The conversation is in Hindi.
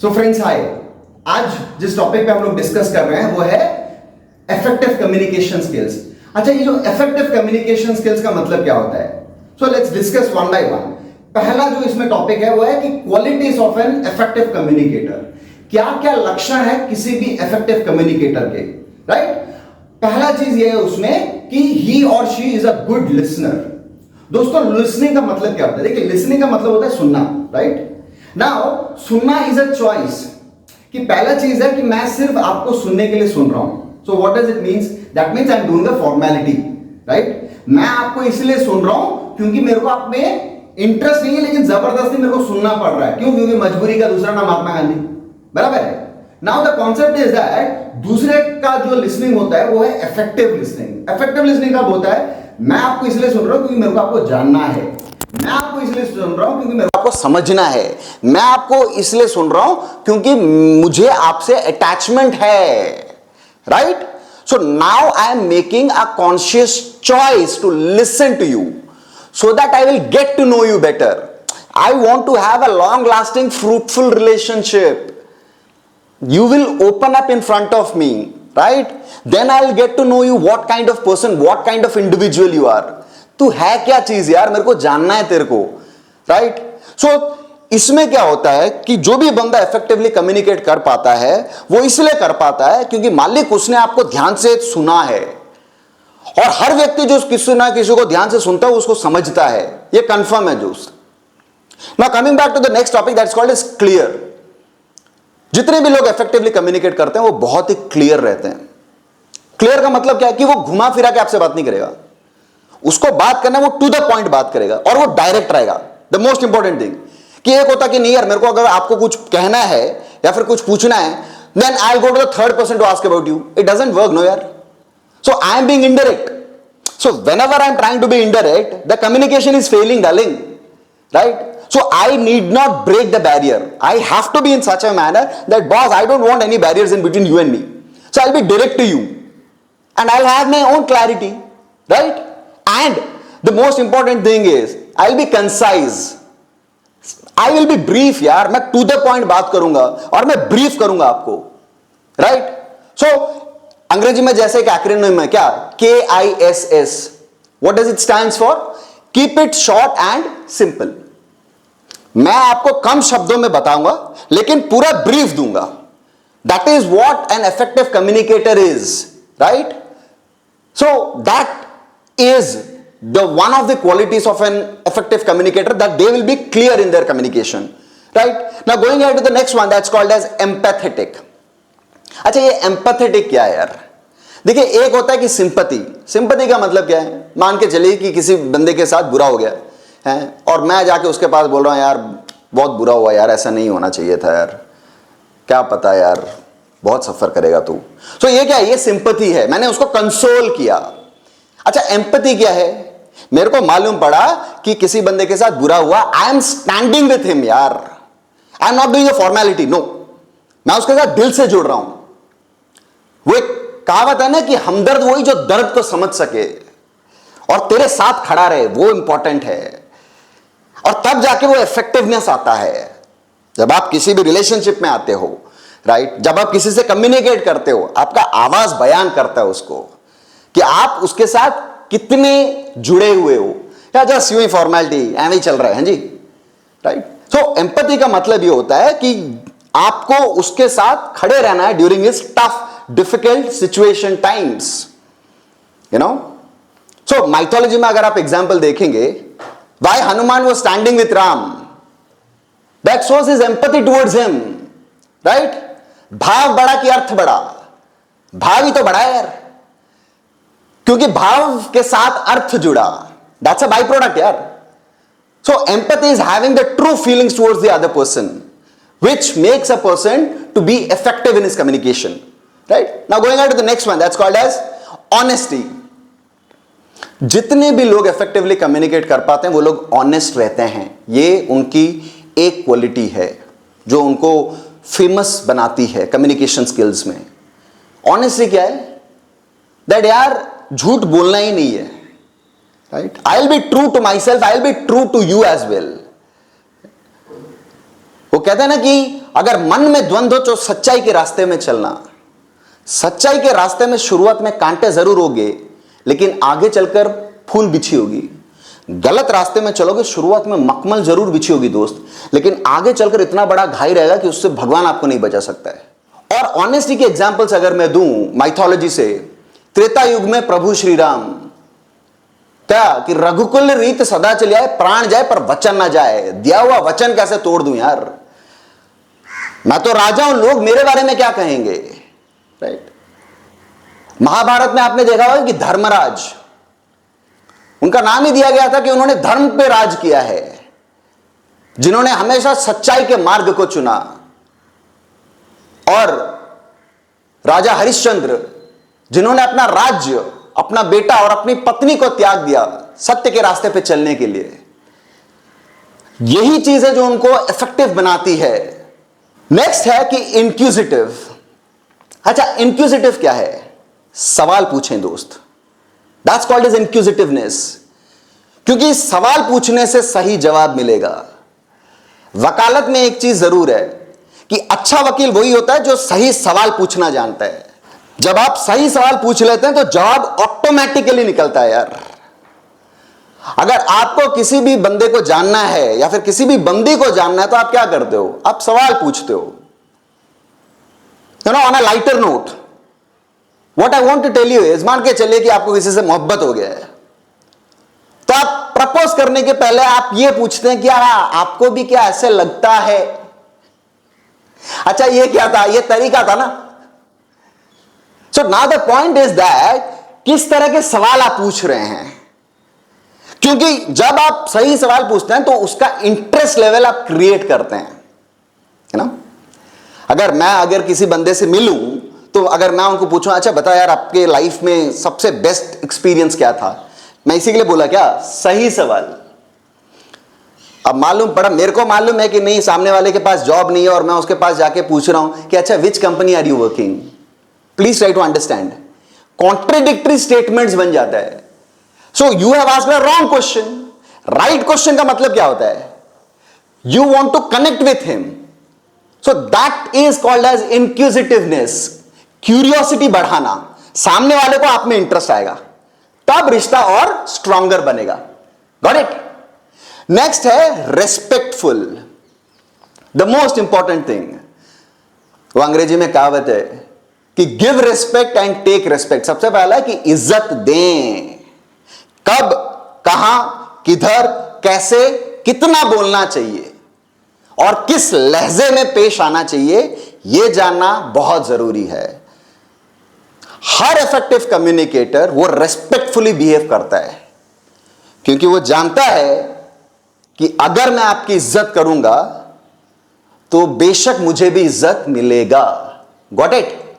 सो फ्रेंड्स हाय, आज जिस टॉपिक पे हम लोग डिस्कस कर रहे हैं वो है इफेक्टिव कम्युनिकेशन स्किल्स। अच्छा, ये जो इफेक्टिव कम्युनिकेशन स्किल्स का मतलब क्या होता है? So let's discuss one by one. पहला जो इसमें टॉपिक है वो है कि qualities of an effective communicator. क्या क्या लक्षण है किसी भी इफेक्टिव कम्युनिकेटर के, राइट? पहला चीज ये है उसमें कि ही और she is a good listener. दोस्तों, लिसनिंग का मतलब क्या होता है? देखिए, लिसनिंग का मतलब होता है सुनना, राइट? नाउ सुनना इज अ चॉइस। कि पहला चीज है कि मैं सिर्फ आपको सुनने के लिए सुन रहा हूं। So what does it means? That means I am doing a formality, right? मैं आपको इसलिए सुन रहा हूं क्योंकि मेरे को आप में इंटरेस्ट नहीं है, लेकिन जबरदस्ती मेरे को सुनना पड़ रहा है। क्यों? क्योंकि मजबूरी का दूसरा नाम महात्मा गांधी, बराबर है? Now the concept is that दूसरे का जो लिसनिंग होता है वो है इफेक्टिव लिसनिंग। इफेक्टिव लिसनिंग कब होता है? मैं आपको इसलिए सुन रहा हूं क्योंकि मेरे को आपको जानना है। मैं आपको इसलिए सुन रहा हूं क्योंकि मेरे को आपको समझना है। मैं आपको इसलिए सुन रहा हूं क्योंकि मुझे आपसे अटैचमेंट है, right? So now I am making a conscious choice to listen to you so that I will get to know you better. I want to have a long lasting fruitful relationship. You will open up in front of me, right? Then I'll get to know you, what kind of person, what kind of individual you are. तू है क्या चीज यार, मेरे को जानना है तेरे को, right? So इसमें क्या होता है कि जो भी बंदा इफेक्टिवली कम्युनिकेट कर पाता है वो इसलिए कर पाता है क्योंकि मालिक उसने आपको ध्यान से सुना है। और हर व्यक्ति जो किसी ना किसी को ध्यान से सुनता है उसको समझता है, ये कंफर्म है दोस्त। Now coming back to the next topic that's called is clear. जितने भी लोग इफेक्टिवली कम्युनिकेट करते हैं वो बहुत ही क्लियर रहते हैं। क्लियर का मतलब क्या है? कि वो घुमा फिरा के आपसे बात नहीं करेगा। उसको बात करना है वो टू द पॉइंट बात करेगा और वो डायरेक्ट रहेगा। द मोस्ट इंपॉर्टेंट थिंग कि एक होता कि नहीं यार, मेरे को अगर आपको कुछ कहना है या फिर कुछ पूछना है, then I will go to the third person to ask about you. It doesn't work, no यार। So I am being indirect. So whenever I am trying to be indirect, the communication is failing, darling. Right? So I need not break the barrier. I have to be in such a manner that, boss, I don't want any barriers in between you and me. So I'll be direct to you. And I'll have my own clarity. Right? And the most important thing is, I'll be concise. I will be brief, यार। मैं to the point बात करूंगा और मैं brief करूंगा आपको। Right? So अंग्रेजी में जैसे एक एक्रोनिम है, क्या? KISS. What does it stands for? Keep it short and simple. मैं आपको कम शब्दों में बताऊंगा लेकिन पूरा ब्रीफ दूंगा। That is what an effective communicator is, right? So that is the one of the qualities of an effective communicator, that they will be clear in their communication, right? Now going ahead to the next one, that's called as empathetic. अच्छा, ये एम्पैथेटिक क्या है यार? देखिए, एक होता है कि सिंपैथी। सिंपैथी का मतलब क्या है? मान के चलिए कि किसी बंदे के साथ बुरा हो गया है और मैं जाके उसके पास बोल रहा हूँ, यार बहुत बुरा हुआ यार, ऐसा नहीं होना चाहिए था यार, क्या पता यार, बहुत सफर करेगा तू। तो ये क्या है? ये सिंपैथी है। मैंने उसको कंसोल किया। अच्छा, एम्पैथी क्या है? मेरे को मालूम पड़ा कि किसी बंदे के साथ बुरा हुआ, I am standing with him यार, I am not doing a formality, no, मैं उसके साथ दिल से जुड़ रहा हूं। वो एक कहावत है ना कि हमदर्द वही जो दर्द को समझ सके और तेरे साथ खड़ा रहे, वो इंपॉर्टेंट है। और तब जाके वो इफेक्टिवनेस आता है जब आप किसी भी रिलेशनशिप में आते हो, राइट? जब आप किसी से कम्युनिकेट करते हो, आपका आवाज बयान करता है उसको कि आप उसके साथ कितने जुड़े हुए हो, या जस्ट यूं ही फॉर्मेलिटी ऐसे ही चल रहा है जी, राइट? सो एम्पैथी का मतलब ये होता है कि आपको उसके साथ खड़े रहना है during his tough difficult situation times, you know. So mythology में अगर आप एग्जांपल देखेंगे, why Hanuman was standing with Ram, that shows his empathy towards him, right? भाव बड़ा कि अर्थ बड़ा? भाव ही तो बड़ा है यार, क्योंकि भाव के साथ अर्थ जुड़ा। दैट्स अ बाई प्रोडक्ट यार। So empathy is having the true feelings towards the other person, which makes a person to be effective in his communication, right? Now going on to the next one, that's called as honesty. जितने भी लोग effectively communicate कर पाते हैं वो लोग honest रहते हैं। ये उनकी एक क्वालिटी है जो उनको फेमस बनाती है communication skills में। Honesty क्या है? that यार झूठ बोलना ही नहीं है, right? I'll be true to myself, I'll be true to you as well. वो कहते हैं ना कि अगर मन में द्वंद्व हो तो सच्चाई के रास्ते में चलना, सच्चाई के रास्ते में शुरुआत में कांटे जरूर होंगे, लेकिन आगे चलकर फूल बिछी होगी। गलत रास्ते में चलोगे, शुरुआत में मखमल जरूर बिछी होगी दोस्त, लेकिन आगे चलकर इतना बड़ा घाई रहेगा कि उससे भगवान आपको नहीं बचा सकता है। और ऑनेस्टी के एग्जाम्पल्स अगर मैं दूं माइथोलॉजी से, त्रेता युग में प्रभु श्री राम क्या कि रघुकुल रीत सदा चली आए, प्राण जाए पर वचन ना जाए। दिया हुआ वचन कैसे तोड़ दूं यार, मैं तो राजा हूं, लोग मेरे बारे में क्या कहेंगे, राइट। महाभारत में आपने देखा होगा कि धर्मराज, उनका नाम ही दिया गया था कि उन्होंने धर्म पे राज किया है, जिन्होंने हमेशा सच्चाई के मार्ग को चुना। और राजा हरिश्चंद्र, जिन्होंने अपना राज्य, अपना बेटा और अपनी पत्नी को त्याग दिया सत्य के रास्ते पे चलने के लिए। यही चीज है जो उनको इफेक्टिव बनाती है। नेक्स्ट है कि इंक्विजिटिव। अच्छा, इंक्विजिटिव क्या है? सवाल पूछें दोस्त, दैट्स कॉल्ड एज इंक्विजिटिवनेस। क्योंकि सवाल पूछने से सही जवाब मिलेगा। वकालत में एक चीज जरूर है कि अच्छा वकील वही होता है जो सही सवाल पूछना जानता है। जब आप सही सवाल पूछ लेते हैं तो जवाब ऑटोमेटिकली निकलता है यार। अगर आपको किसी भी बंदे को जानना है या फिर किसी भी बंदी को जानना है तो आप क्या करते हो? आप सवाल पूछते हो। On a lighter note, what I want to tell you is, मान के चलिए कि आपको किसी से मोहब्बत हो गया है, तो आप प्रपोज करने के पहले आप ये पूछते हैं कि यार आपको भी क्या ऐसे लगता है? अच्छा, ये क्या था? ये तरीका था ना। So now the point is that किस तरह के सवाल आप पूछ रहे हैं, क्योंकि जब आप सही सवाल पूछते हैं तो उसका इंटरेस्ट लेवल आप क्रिएट करते हैं, है ना। अगर किसी बंदे से मिलूं तो अगर मैं उनको पूछूं, अच्छा बता यार आपके लाइफ में सबसे बेस्ट एक्सपीरियंस क्या था, मैं इसी के लिए बोला क्या, सही सवाल। अब मालूम पड़ा, मेरे को मालूम है कि नहीं, सामने वाले के पास जॉब नहीं है और मैं उसके पास जाके पूछ रहा हूं कि अच्छा which company are you working, please try to understand. Contradictory statements बन जाता है। So you have asked a wrong question. Right question का मतलब क्या होता है? You want to connect with him, so that is called as inquisitiveness. Curiosity बढ़ाना, सामने वाले को आप में इंटरेस्ट आएगा, तब रिश्ता और स्ट्रॉन्गर बनेगा। Got it? नेक्स्ट है respectful, the most important thing. वो अंग्रेजी में कहावत है कि give respect and take respect. सबसे पहला है कि इज्जत दें। कब, कहां, किधर, कैसे, कितना बोलना चाहिए और किस लहजे में पेश आना चाहिए, यह जानना बहुत जरूरी है। हर इफेक्टिव कम्युनिकेटर वो रेस्पेक्टफुली बिहेव करता है, क्योंकि वो जानता है कि अगर मैं आपकी इज्जत करूंगा तो बेशक मुझे भी इज्जत मिलेगा। Got it?